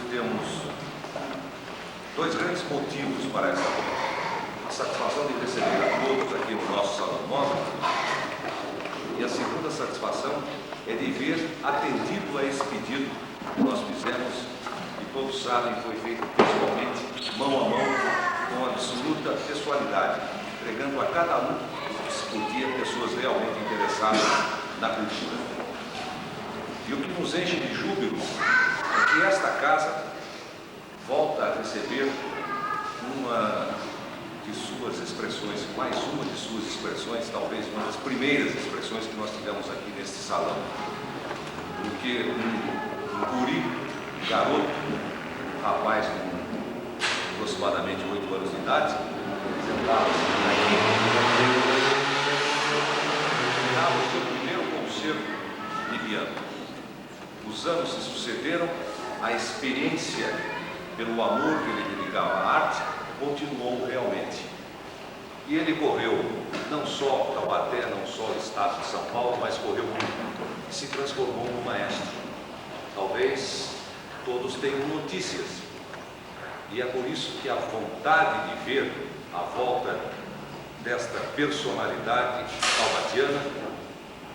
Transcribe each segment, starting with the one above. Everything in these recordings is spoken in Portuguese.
temos dois grandes motivos para essa noite. A satisfação de receber a todos aqui no nosso salão nobre, e a segunda satisfação é de ver atendido a esse pedido que nós fizemos, e todos sabem, foi feito pessoalmente, mão a mão, com absoluta pessoalidade, entregando a cada um que se podia pessoas realmente interessadas na cultura. E o que nos enche de júbilo é que esta casa volta a receber uma de suas expressões, mais uma de suas expressões, talvez uma das primeiras expressões que nós tivemos aqui neste salão. Porque um guri, um garoto, um rapaz com aproximadamente 8 anos de idade, sentava-se aqui, terminava o seu primeiro concerto de piano. Os anos se sucederam, a experiência pelo amor que ele dedicava à arte continuou realmente. E ele correu não só Taubaté, não só o estado de São Paulo, mas correu o mundo e se transformou num maestro. Talvez todos tenham notícias. E é por isso que a vontade de ver a volta desta personalidade taubatiana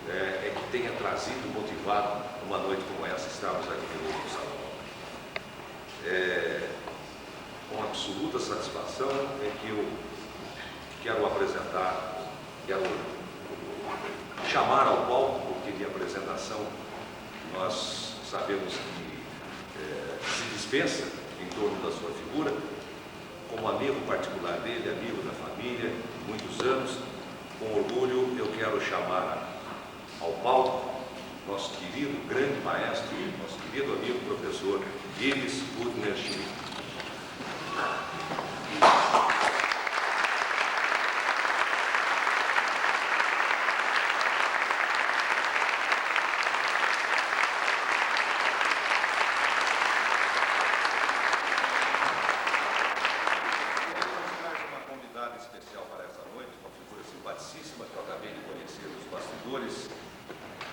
é que tenha trazido, motivado uma noite como essa, estarmos aqui de novo no salão. Com absoluta satisfação é que eu quero apresentar, quero chamar ao palco, porque de apresentação nós sabemos que se dispensa em torno da sua figura, como amigo particular dele, amigo da família, muitos anos. Com orgulho eu quero chamar ao palco nosso querido grande maestro, nosso querido amigo professor Ives Budner Schmidt. Especial para essa noite, uma figura simpaticíssima que eu acabei de conhecer nos bastidores,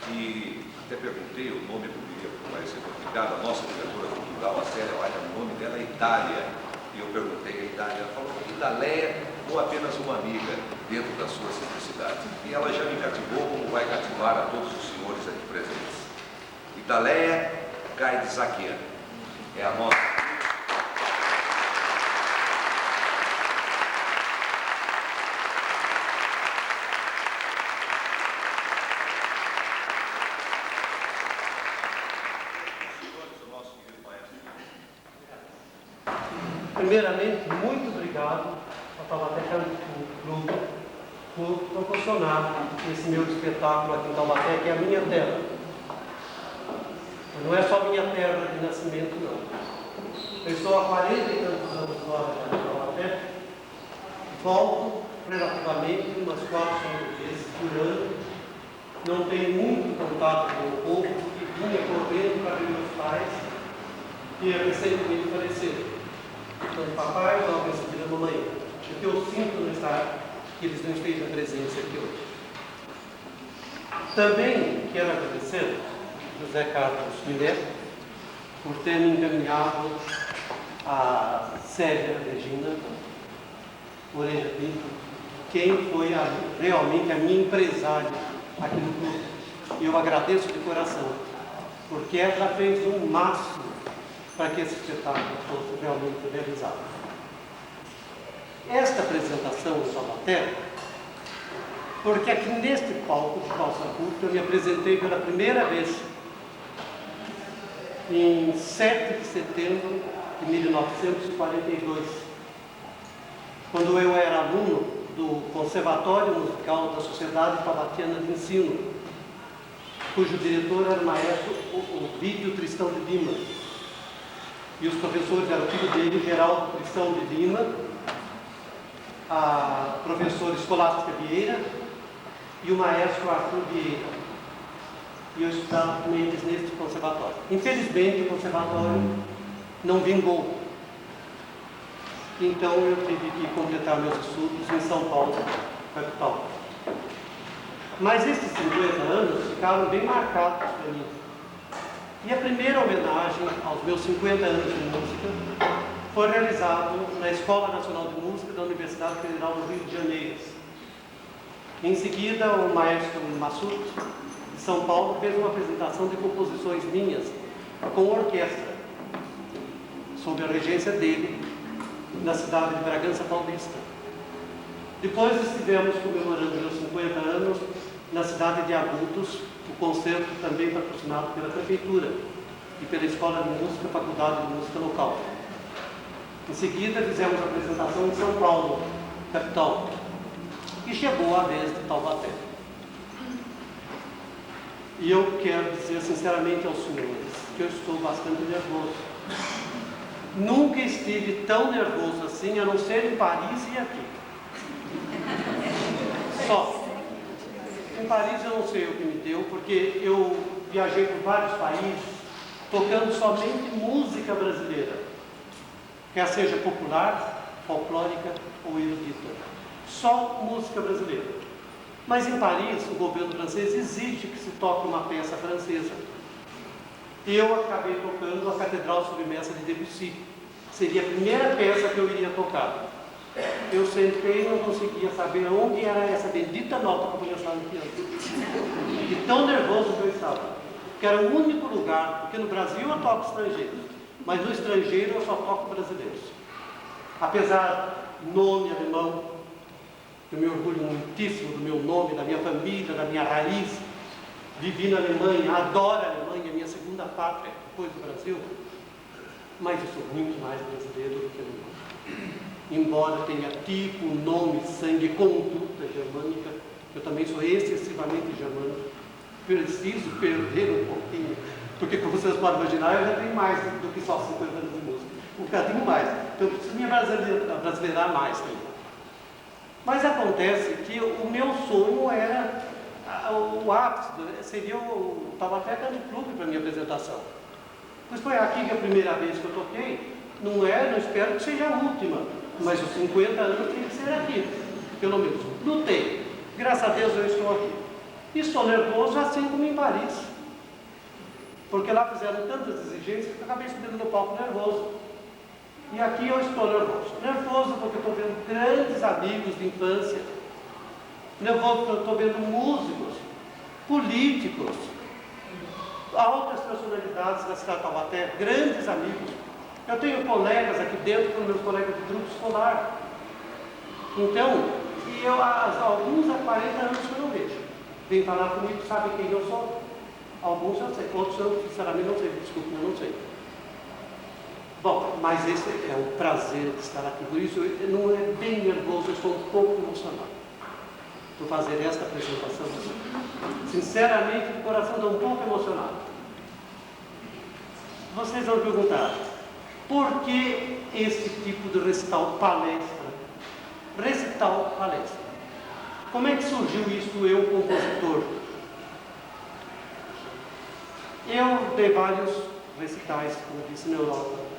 e até perguntei o nome, porque vai ser complicado, a nossa diretora cultural, a Célia, olha, o nome dela é Idália, e eu perguntei a Idália, ela falou Idaléia ou apenas uma amiga dentro da sua simplicidade, e ela já me cativou como vai cativar a todos os senhores aqui presentes. Idaléia Gaidzakyan é a nossa. Primeiramente, muito obrigado ao Taubaté Clube por proporcionar esse meu espetáculo aqui em Taubaté, que é a minha terra. Não é só minha terra de nascimento, não. Eu estou há 40 e tantos anos fora de Taubaté, volto relativamente umas 4 vezes por ano, não tenho muito contato com o povo, que vinha correndo para ver meus pais, que recentemente faleceram. Então, papai, logo em seguida, mamãe. O que eu sinto não está, que eles não estejam presentes aqui hoje. Também quero agradecer José Carlos Millet por ter me encaminhado a Célia Regina Moreira Pinto, quem foi realmente a minha empresária aqui no clube. E eu agradeço de coração, porque ela fez um máximo para que esse espetáculo fosse realmente realizado. Esta apresentação em Taubaté, porque aqui neste palco de calça curta eu me apresentei pela primeira vez em 7 de setembro de 1942, quando eu era aluno do Conservatório Musical da Sociedade Taubatiana de Ensino, cujo diretor era o maestro Ovídio Tristão de Lima. E os professores eram o filho dele, Geraldo Tristão de Lima, a professora Escolástica Vieira e o maestro Arthur Vieira. E eu estudava com eles neste conservatório. Infelizmente, o conservatório não vingou. Então, eu tive que completar meus estudos em São Paulo, capital. Mas esses 50 anos ficaram bem marcados para mim. E a primeira homenagem aos meus 50 anos de música foi realizado na Escola Nacional de Música da Universidade Federal do Rio de Janeiro. Em seguida, o maestro Massuto, de São Paulo, fez uma apresentação de composições minhas com orquestra, sob a regência dele, na cidade de Bragança Paulista. Depois estivemos comemorando meus 50 anos na cidade de Agudos, o concerto também patrocinado pela Prefeitura e pela Escola de Música, Faculdade de Música local. Em seguida, fizemos a apresentação em São Paulo, capital, e chegou a vez de Taubaté. E eu quero dizer sinceramente aos senhores que eu estou bastante nervoso. Nunca estive tão nervoso assim, a não ser em Paris e aqui. Só. Em Paris eu não sei o que me deu, porque eu viajei por vários países tocando somente música brasileira, quer seja popular, folclórica ou erudita. Só música brasileira. Mas em Paris, o governo francês exige que se toque uma peça francesa. Eu acabei tocando a Catedral Submersa de Debussy. Seria a primeira peça que eu iria tocar. Eu sentei e não conseguia saber onde era essa bendita nota para começar no piano. E tão nervoso que eu estava. Que era o único lugar, porque no Brasil eu toco estrangeiros, mas no estrangeiro eu só toco brasileiros. Apesar do nome alemão, eu me orgulho muitíssimo do meu nome, da minha família, da minha raiz. Vivi na Alemanha, adoro a Alemanha, minha segunda pátria depois do Brasil. Mas eu sou muito mais brasileiro do que alemão. Embora tenha tipo, nome, sangue, conduta germânica, eu também sou excessivamente germânico. Preciso perder um pouquinho, porque como vocês podem imaginar, eu já tenho mais do que só 50 anos de música. Um bocadinho mais. Então eu preciso me brasileirar mais também. Mas acontece que o meu sonho era, o ápice, seria o Taubaté Country Club para a minha apresentação. Pois foi aqui que a primeira vez que eu toquei, não espero que seja a última, mas os 50 anos tem que ser aqui, pelo menos. Lutei, graças a Deus eu estou aqui. E estou nervoso assim como em Paris, porque lá fizeram tantas exigências que eu acabei subindo no palco nervoso. E aqui eu estou nervoso. Nervoso porque estou vendo grandes amigos de infância. Nervoso porque eu estou vendo músicos, políticos, altas personalidades da cidade de Taubaté, grandes amigos. Eu tenho colegas aqui dentro, com meus colegas de grupo escolar. Então, e eu, alguns há 40 anos que eu não vejo. Vem falar comigo, sabe quem eu sou? Alguns eu sei, outros eu sinceramente não sei, desculpe, eu não sei. Bom, mas esse é o prazer de estar aqui. Por isso, eu não é bem nervoso, eu estou um pouco emocionado por fazer esta apresentação. Sinceramente, o coração está um pouco emocionado. Vocês vão perguntar, por que esse tipo de recital palestra? Recital palestra. Como é que surgiu isso, eu, compositor? Eu dei vários recitais, como eu disse, na Europa.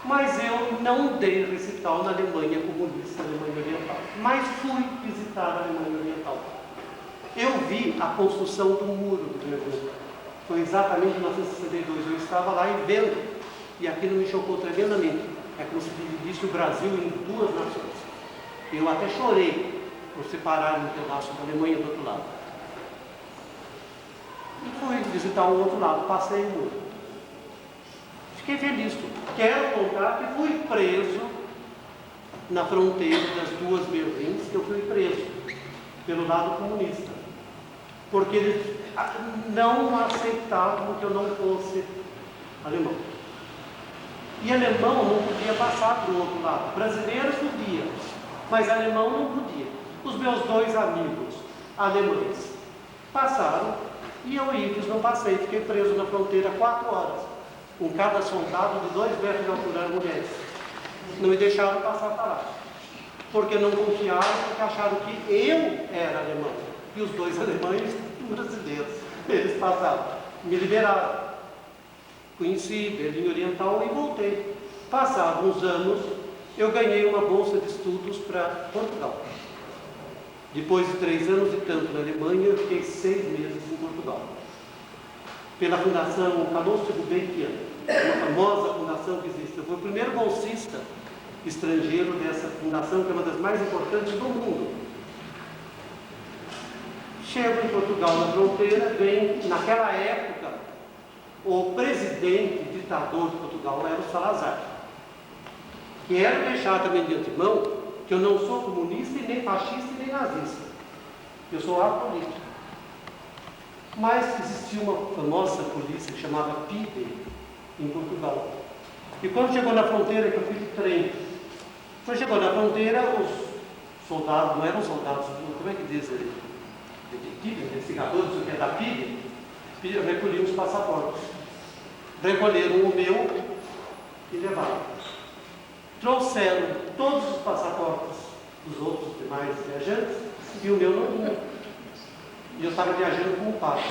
Mas eu não dei recital na Alemanha comunista, na Alemanha Oriental. Mas fui visitar a Alemanha Oriental. Eu vi a construção do muro do Berlim. Foi exatamente em 1962. Eu estava lá e vendo. E aquilo me chocou tremendamente. É como se dividisse o Brasil em duas nações. Eu até chorei por separar um pedaço da Alemanha do outro lado. E fui visitar o outro lado, passei o muro. Fiquei feliz. Quero contar que fui preso na fronteira das duas Berlins, eu fui preso pelo lado comunista. Porque eles não aceitavam que eu não fosse alemão. E alemão não podia passar para o outro lado. Brasileiro podia, mas alemão não podia. Os meus dois amigos alemães passaram e eu não passei. Fiquei preso na fronteira 4 horas. Com cada soldado de 2 metros de altura, mulheres. Não me deixaram passar para lá. Porque não confiaram, porque acharam que eu era alemão. E os dois alemães brasileiros. Eles passaram. Me liberaram. Conheci Berlim Oriental e voltei. Passados uns anos, eu ganhei uma bolsa de estudos para Portugal. Depois de 3 anos e tanto na Alemanha, eu fiquei 6 meses em Portugal. pela Fundação Calouste Gulbenkian, uma famosa fundação que existe. Eu fui o primeiro bolsista estrangeiro dessa fundação, que é uma das mais importantes do mundo. Chego em Portugal, na fronteira, vem, naquela época, o presidente ditador de Portugal era o Salazar. Quero deixar também de antemão que eu não sou comunista, e nem fascista, e nem nazista. Eu sou apolítico. Mas existia uma famosa polícia que chamava PIDE em Portugal. E quando chegou na fronteira, que eu fui de trem, quando chegou na fronteira, os soldados, não eram soldados, como é que diz? Detetives, investigadores, o que é da PIDE, recolhiam os passaportes. Recolheram o meu e levaram. Trouxeram todos os passaportes dos outros demais viajantes e o meu não vinha. E eu estava viajando com o padre.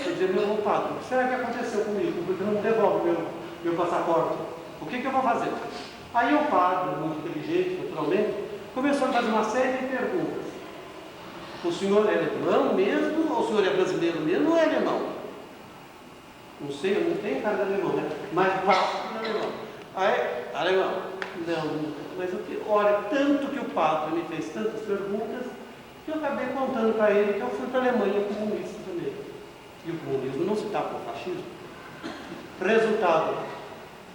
Eu dizia, meu padre, o que será que aconteceu comigo? Porque não me devolve meu passaporte. O que eu vou fazer? Aí o padre, muito inteligente, naturalmente, começou a fazer uma série de perguntas. O senhor é alemão mesmo? Ou o senhor é brasileiro mesmo ou é alemão? Não sei, eu não tenho cara de alemão, né? Mas basta de alemão. Aí, alemão. Não, mas olha, tanto que o padre me fez tantas perguntas, que eu acabei contando para ele que eu fui para a Alemanha comunista também. E o comunismo não se dá com o fascismo. Resultado,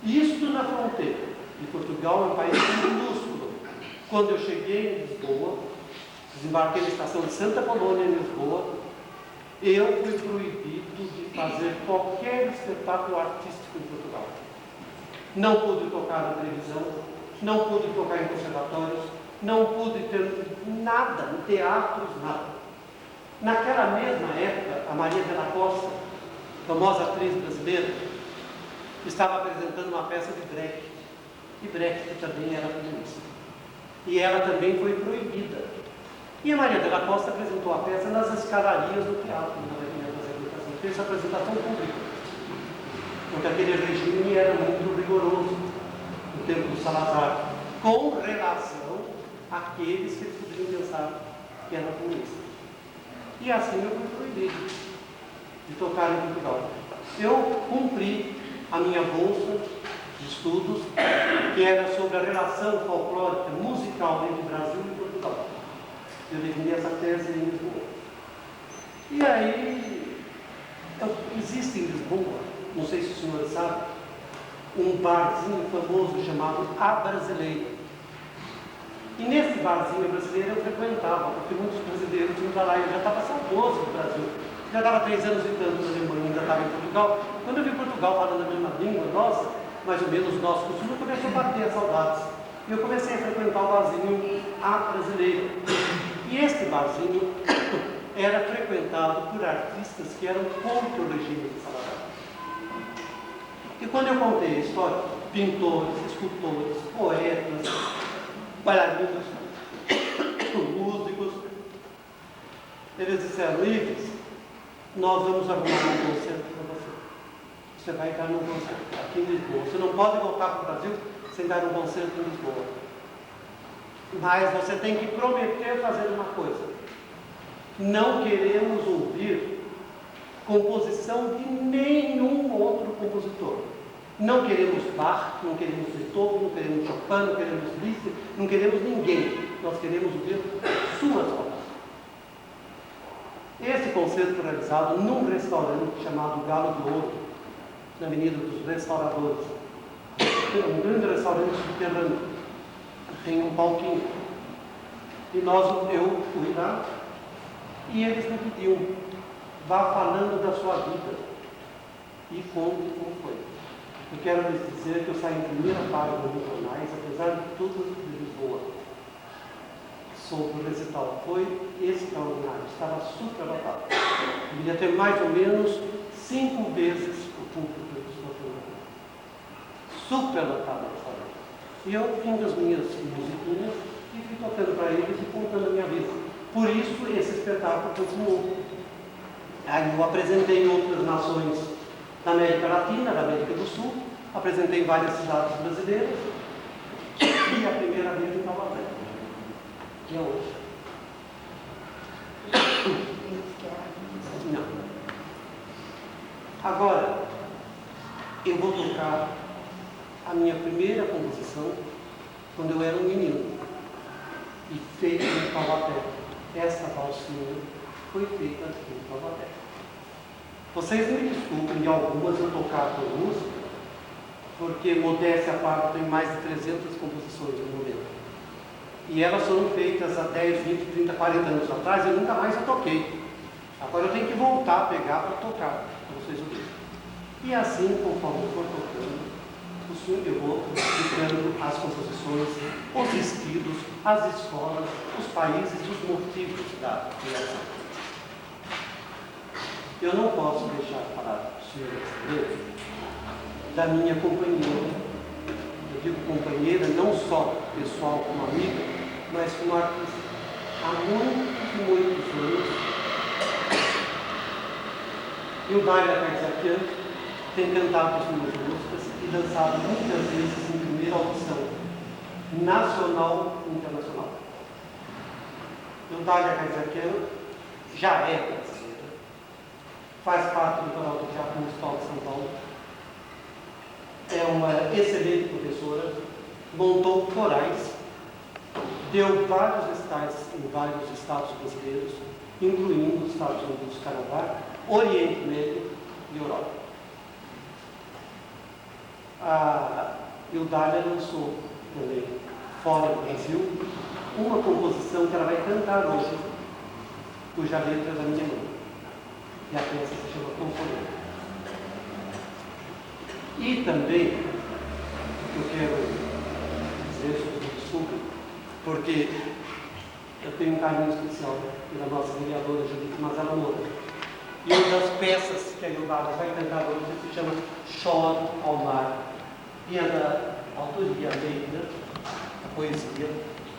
isto na fronteira. E Portugal é um país minúsculo. Quando eu cheguei em Lisboa, desembarquei na estação de Santa Polônia, em Lisboa, eu fui proibido de fazer qualquer espetáculo artístico em Portugal. Não pude tocar na televisão, não pude tocar em conservatórios, não pude ter nada, em teatros, nada. Naquela mesma época, a Maria de la Costa, famosa atriz brasileira, estava apresentando uma peça de Brecht. E Brecht também era comunista. E ela também foi proibida. E a Maria de la Costa apresentou a peça nas escadarias do teatro, fez essa apresentação pública. Porque aquele regime era muito rigoroso no tempo do Salazar, com relação àqueles que podiam pensar que eram comunistas. E assim eu fui proibido de tocar em Portugal. Eu cumpri a minha bolsa de estudos, que era sobre a relação folclórica musical entre Brasil e Portugal. Eu defendi essa tese em Lisboa. E aí, existe em Lisboa, não sei se o senhor sabe, um barzinho famoso chamado A Brasileira. E nesse barzinho brasileiro eu frequentava, porque muitos brasileiros iam para lá e eu já estava saudoso do Brasil. Já estava 3 anos e tanto na Alemanha, ainda estava em Portugal. Quando eu vi Portugal falando a mesma língua nossa, mais ou menos o nosso costume, começou a bater as saudades. E eu comecei a frequentar o barzinho A Brasileira. E este barzinho era frequentado por artistas que eram contra o regime de Salazar. E quando eu contei a história, pintores, escultores, poetas, bailarinos, músicos, eles disseram, Ives, nós vamos arrumar um concerto para você. Você vai dar um concerto aqui em Lisboa. Você não pode voltar para o Brasil sem dar um concerto em Lisboa. Mas você tem que prometer fazer uma coisa. Não queremos ouvir composição de nenhum outro compositor. Não queremos Bach, não queremos Beethoven, não queremos Chopin, não queremos Liszt, não queremos ninguém. Nós queremos ouvir suas obras. Esse concerto foi realizado num restaurante chamado Galo de Ouro, na Avenida dos Restauradores. Um grande restaurante subterrâneo. Tem um palquinho. E eu fui lá e eles me pediam, vá falando da sua vida e conte como foi. Eu quero lhes dizer que eu saí em primeira página dos jornais, apesar de tudo de Lisboa, sobre o recital. Foi extraordinário, estava super lotado. Devia ter mais ou menos 5 vezes o público que estou falando. Super lotado o restaurante. E eu vim das minhas musiquinhas e fui tocando para eles e contando a minha vida. Por isso, esse espetáculo continuou. Aí eu apresentei em outras nações da América Latina, da América do Sul, apresentei em várias cidades brasileiras e a primeira vez em Nova Velha, que é hoje. Não. Agora, eu vou tocar a minha primeira composição quando eu era um menino, e feita em Taubaté. Esta valsinha foi feita aqui em Taubaté. Vocês me desculpem de algumas eu tocar por música, porque, modéstia à parte, tem mais de 300 composições no momento. E elas foram feitas há 10, 20, 30, 40 anos atrás e nunca mais eu toquei. Agora eu tenho que voltar a pegar para tocar, para vocês ouvirem. E assim, conforme eu for tocando, eu vou explicando as composições, os estilos, as escolas, os países e os motivos da criação. Eu não posso deixar para os senhores saberem da minha companheira. Eu digo companheira não só pessoal como amiga, mas como artista. Há muitos anos, Eudália Kaisakian tem cantado as minhas músicas e dançado muitas vezes em primeira audição, nacional e internacional. Eudália Kaisakian já é brasileira, faz parte do Coral do Teatro Municipal de São Paulo, é uma excelente professora, montou corais, deu vários recitais em vários estados brasileiros, incluindo os Estados Unidos, Canadá, Oriente Médio e Europa. A Eudália lançou também, fora do Brasil, uma composição que ela vai cantar hoje, cuja letra é da minha mãe. E a peça se chama Componente. E também, eu quero dizer, sobre desculpa, porque eu tenho um carinho especial pela nossa vereadora Judith Mazala Moura. E uma das peças que a Eudália vai cantar hoje se chama Choro ao Mar. E é da autoria Leida, a poesia,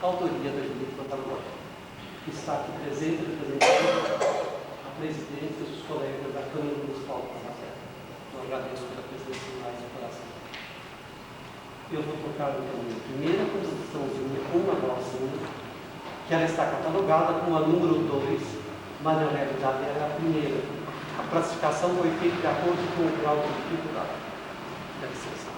a autoria da Judith Mazala Moura, que está aqui presente, representando a presidência e os colegas da Câmara Municipal de Taubaté. Eu agradeço pela presença mais do coração. Eu vou tocar então a minha primeira composiçãozinha, uma valsinha, que ela está catalogada com a número 2, mas na realidade era a primeira. A classificação foi feita de acordo com o grau de dificuldade. Dá licença.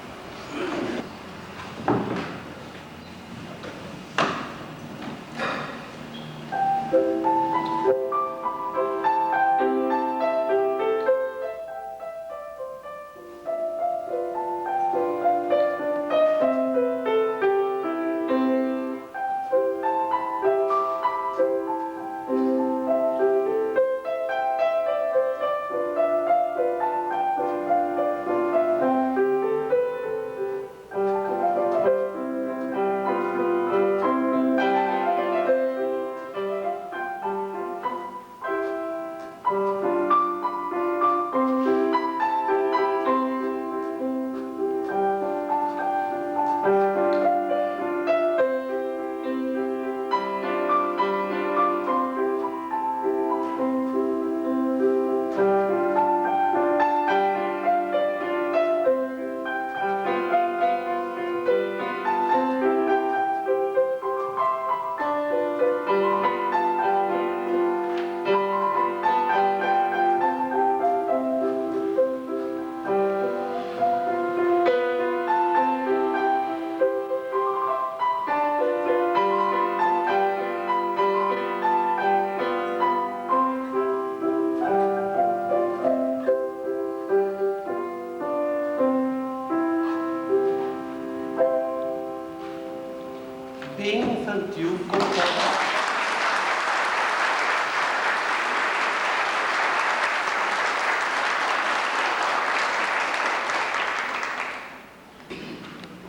Bem infantil, complexo.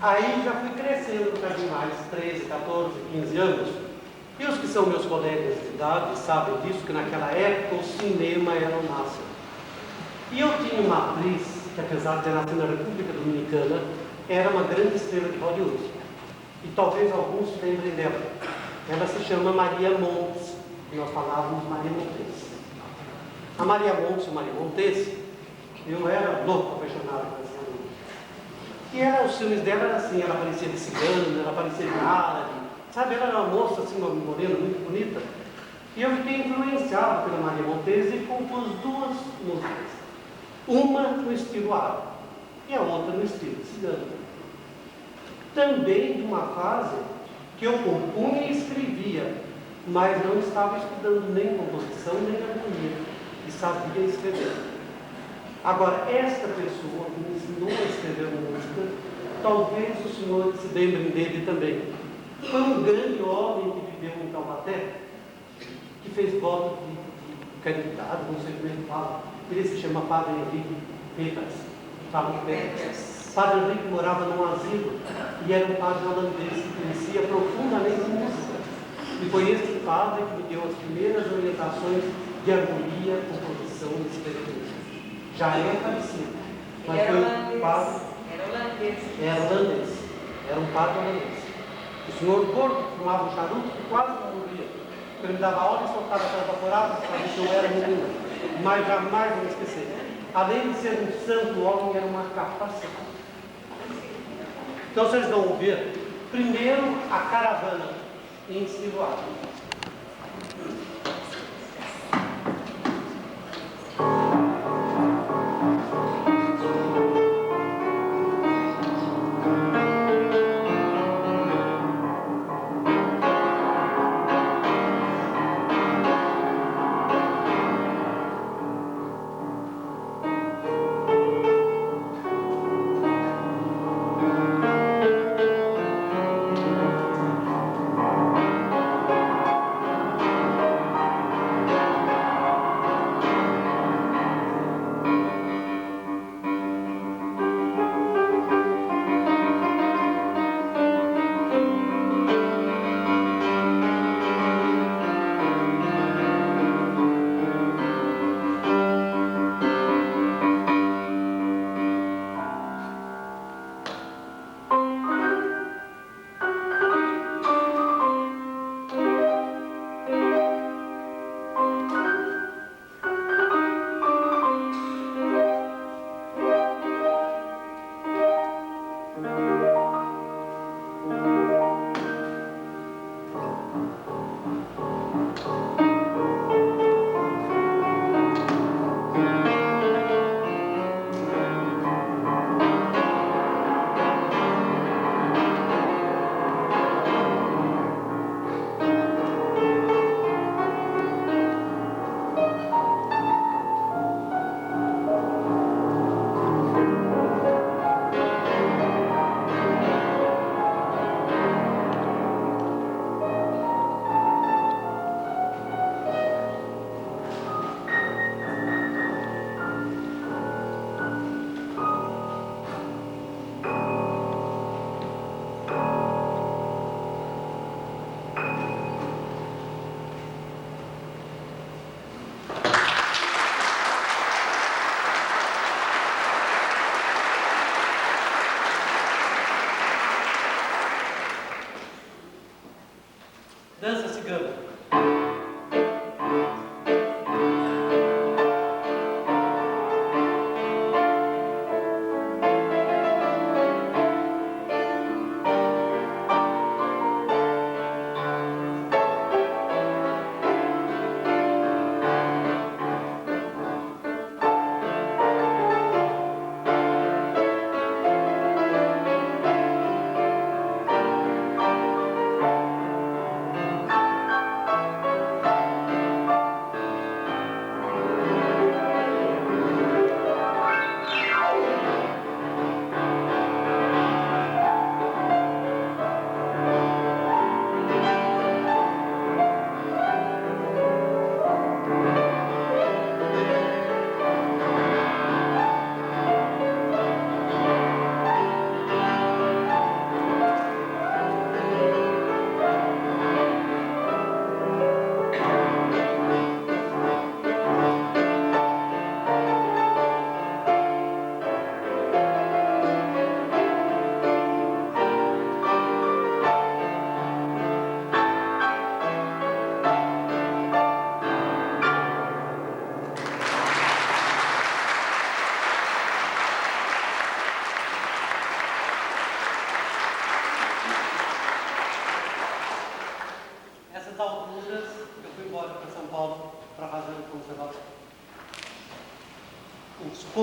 Aí já fui crescendo um bocadinho mais, 13, 14, 15 anos. E os que são meus colegas de idade sabem disso, que naquela época o cinema era o máximo. E eu tinha uma atriz, que apesar de ter nascido na República Dominicana, era uma grande estrela de Hollywood. E talvez alguns se lembrem dela. Ela se chama Maria Montes, e nós falávamos Maria Montes. A Maria Montes, Maria Montes, eu era louco, apaixonado por essa mulher. E ela, os filmes dela eram assim, ela parecia de cigana, ela parecia de árabe, sabe, ela era uma moça assim, uma morena, muito bonita. E eu fiquei influenciado pela Maria Montes e compus duas músicas. Uma no estilo árabe e a outra no estilo cigano. Também de uma fase que eu compunha e escrevia, mas não estava estudando nem composição nem harmonia, e sabia escrever. Agora, esta pessoa que me ensinou a escrever música, talvez os senhores se lembrem dele também. Foi um grande homem que viveu em Taubaté, que fez voto de caridade, não sei como é que fala. Ele se chama Padre Henrique Peters. Padre Henrique morava num asilo e era um padre holandês que conhecia profundamente música. E foi este padre que me deu as primeiras orientações de harmonia, composição e escrever. Já é falecido, mas foi um padre. Era holandês. Era um padre holandês. O senhor gordo fumava um charuto que quase não morria. Ele me dava ordem e soltava aquela vaporada para ver se eu era menina. Mas jamais vou esquecer. Além de ser um santo homem, era uma capacidade. Então vocês vão ver, primeiro, a caravana em estilo árabe. Dança cigana.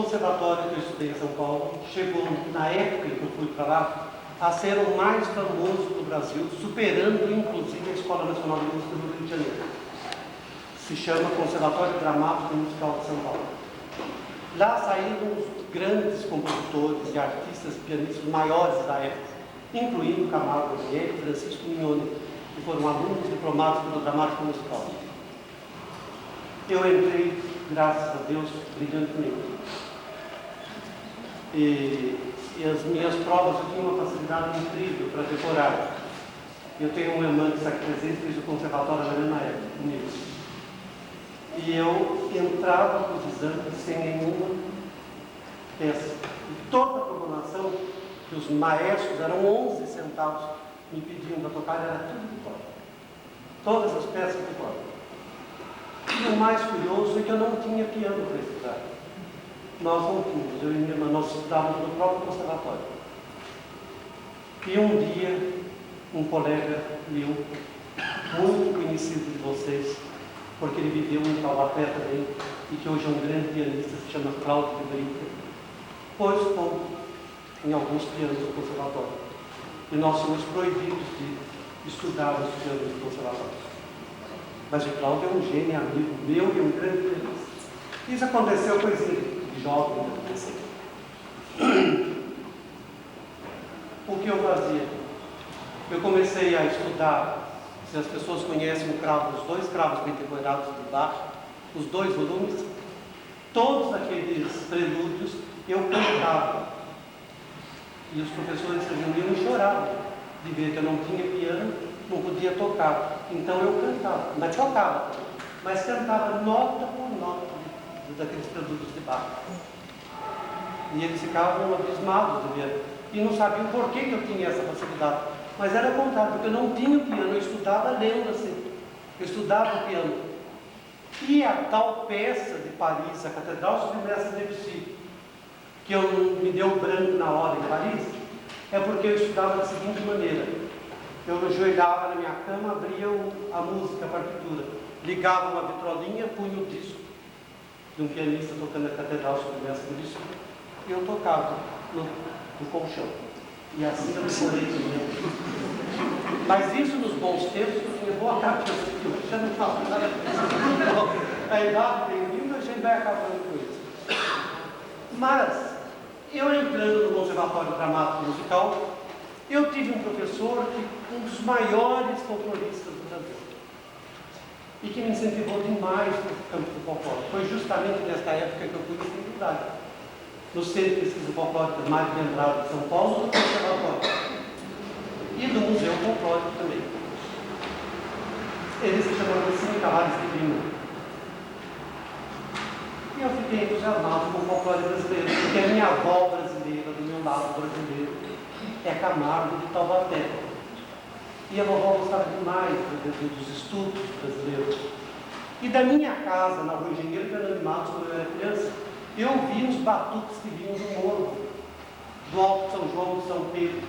conservatório que eu estudei em São Paulo chegou, na época em que eu fui para lá, a ser o mais famoso do Brasil, superando inclusive a Escola Nacional de Música do Rio de Janeiro. Se chama Conservatório Dramático e Musical de São Paulo. Lá saíram os grandes compositores e artistas pianistas maiores da época, incluindo Camargo Guarnieri e Francisco Mignoni, que foram alunos diplomados do Dramático Musical. Eu entrei, graças a Deus, brilhantemente. E as minhas provas eu tinha uma facilidade incrível para decorar. Eu tenho uma irmã que está aqui presente, fez o conservatório na mesma época comigo. E eu entrava para os exames sem nenhuma peça. E toda a programação, que os maestros, eram 11 centavos, me pediam para tocar, era tudo de cor. Todas as peças de cor. E o mais curioso é que eu não tinha piano para estudar. Nós não tínhamos, eu e minha irmã, nós estudávamos no próprio conservatório. E um dia, um colega meu, muito conhecido de vocês, porque ele viveu em Taubaté também, e que hoje é um grande pianista, se chama Cláudio de Brito, pôs ponto em alguns pianos do conservatório. E nós fomos proibidos de estudar os pianos do conservatório. Mas o Cláudio é um gênio, amigo meu e um grande pianista. Isso aconteceu coisa de jovem, adolescente. O que eu fazia? Eu comecei a estudar, se as pessoas conhecem o cravo, os 2 cravos bem decorados do Bach, os 2 volumes, todos aqueles prelúdios eu cantava. E os professores se reuniam e choravam de ver que eu não tinha piano, não podia tocar. Então eu cantava, mas tocava, mas cantava nota por nota daqueles prelúdios de Bach. E eles ficavam abismados de ver. E não sabiam por que eu tinha essa facilidade. Mas era o contrário, porque eu não tinha o piano, eu estudava lendo assim. Eu estudava o piano. E a tal peça de Paris, a Catedral sobre Mestre Debussy, que eu me deu branco na hora em Paris, é porque eu estudava da seguinte maneira. Eu ajoelhava na minha cama, abria a música, a partitura, ligava uma vitrolinha, punha o disco de um pianista tocando a Catedral sobre Mestre Debussy, e eu tocava no colchão. E assim eu decorei tudo. Mas isso nos bons tempos, eu tinha boa cabeça, eu já não falo nada disso. A idade tem vindo, a gente vai acabando com isso. Mas, eu entrando no Conservatório Dramático e Musical, eu tive um professor, um dos maiores folcloristas do Brasil, e que me incentivou demais no campo do folclore. Foi justamente nesta época que eu fui em faculdade, no Centro de Pesquisa Folclórica Mário de Andrade de São Paulo, do Conservatório, e do Museu Folclórico também. Ele se chamava Cine Cavalos de Lima. E eu fiquei entusiasmado com o folclore brasileiro, porque a minha avó brasileira, do meu lado brasileiro, é Camargo de Taubaté. E a vovó gostava demais dos estudos brasileiros. E da minha casa, na Rua Engenheiro Fernando de Matos, quando eu era criança, eu vi os batuques que vinham do morro, do Alto São João, do São Pedro.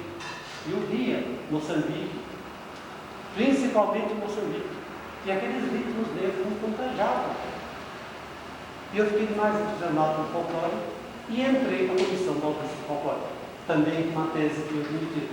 Eu via Moçambique, principalmente Moçambique. E aqueles ritmos negros me contagiavam. E eu fiquei mais entusiasmado no folclore e entrei na comissão da Orquestra Folclórica, também com uma tese que eu admiti.